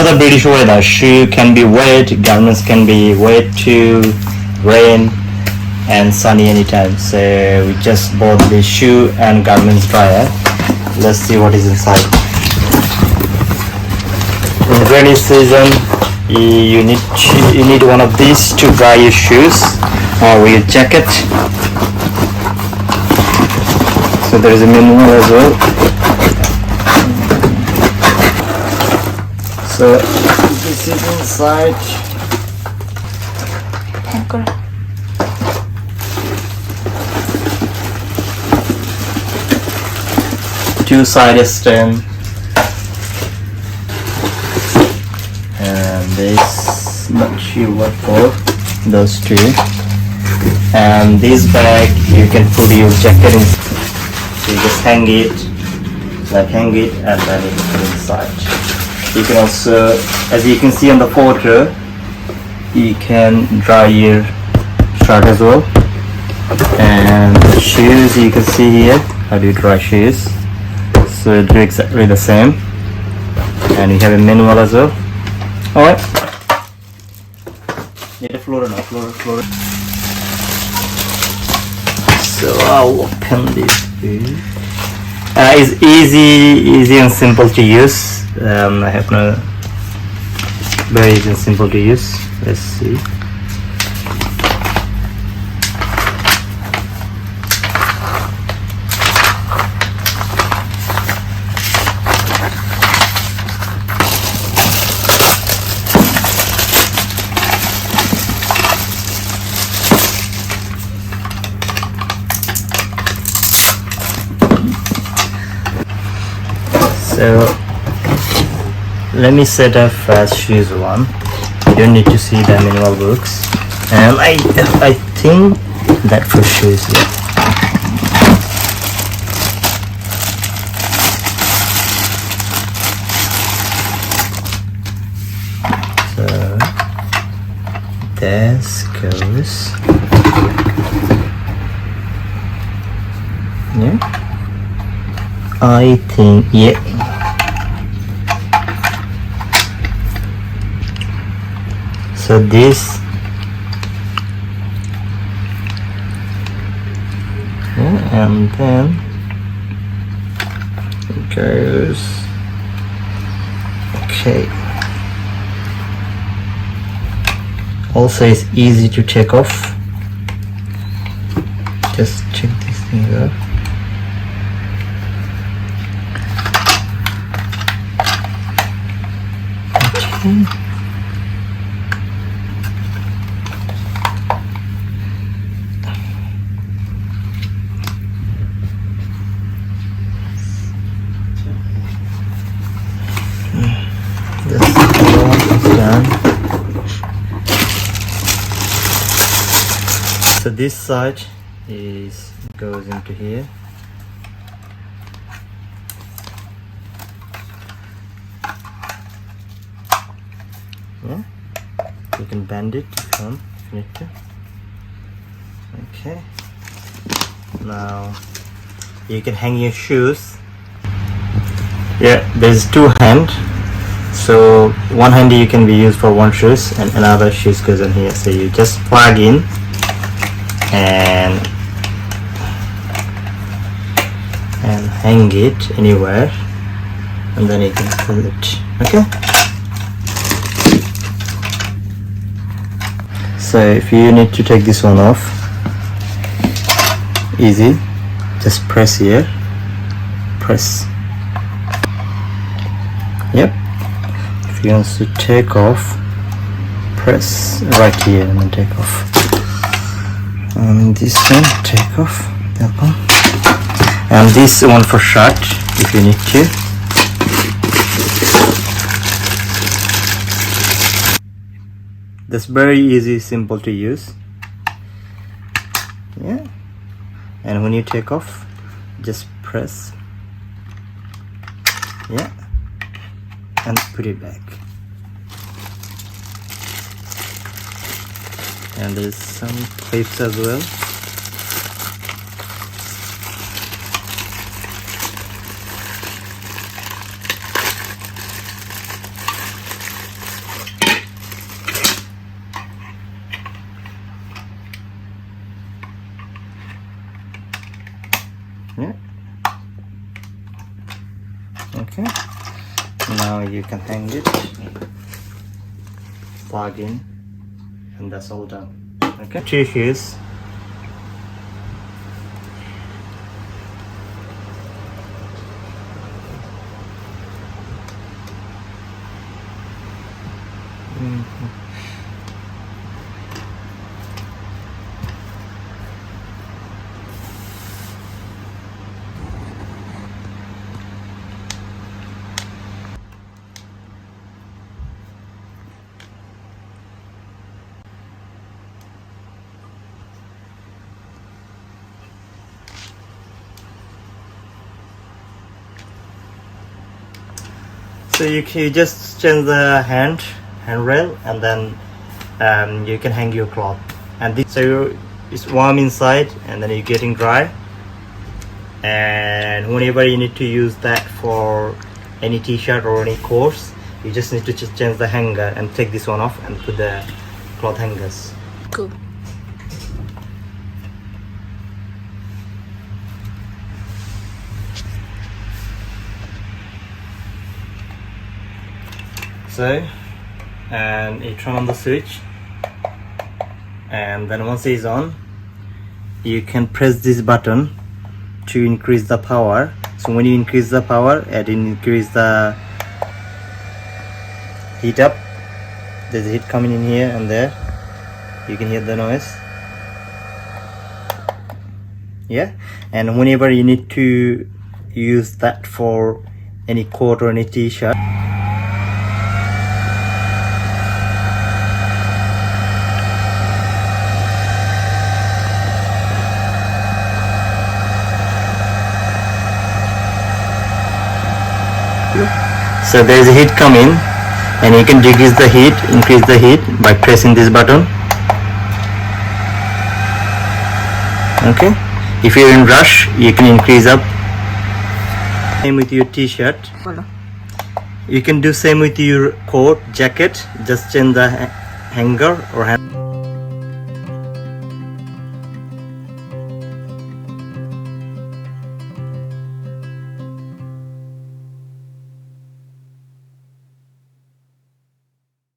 another British weather. Shoe can be wet, garments can be wet too, rain and sunny anytime. So we just bought the shoe and garments dryer. Let's see what is inside. In rainy season, you need one of these to dry your shoes or your jacket. So there is a manual as well. So this is inside. Two-sided stem. And this, not sure what for, those two. And this bag you can put your jacket in. So you just hang it and then you can put inside. You can also, as you can see on the photo, you can dry your shirt as well. And the shoes you can see here, how do you dry shoes. So do exactly the same. And you have a manual as well. Alright. Need a floor now, floor. So I'll open this. It's easy and simple to use. I have no very easy and simple to use. Let's see. So let me set up first shoes one. You don't need to see the manual books. And I think that for shoes, yeah. So this goes. Yeah. I think, yeah. So this, yeah, and then it goes, okay. Also it's easy to take off. Just check this thing out. Okay. So this side goes into here. Yeah, you can bend it if you need to. Okay. Now you can hang your shoes. Yeah, there's two hands. So one hand you can be used for one shoes and another shoes goes in here. So you just plug in and hang it anywhere and then you can pull it. Okay. So if you need to take this one off, easy, just press here, press. Yep. If you want to take off, press right here and then take off. And this one, take off, that one. And this one for shirt, if you need to. That's very easy, simple to use. Yeah. And when you take off, just press. Yeah. And put it back. And there's some clips as well. you can hang it, plug in, and that's all done. Okay, 2 shoes. So you just change the handrail, and then you can hang your cloth. And this, so it's warm inside, and then you're getting dry. And whenever you need to use that for any t-shirt or any course, you just need to change the hanger and take this one off and put the cloth hangers. Cool. So, and you turn on the switch, and then once it's on, you can press this button to increase the power. So when you increase the power, it increase the heat up. There's heat coming in here and there. You can hear the noise. Yeah, and whenever you need to use that for any coat or any t-shirt, so there is a heat coming, and you can decrease the heat, increase the heat by pressing this button. Okay, if you're in rush, you can increase up. Same with your t-shirt. You can do same with your coat, jacket. Just change the hanger or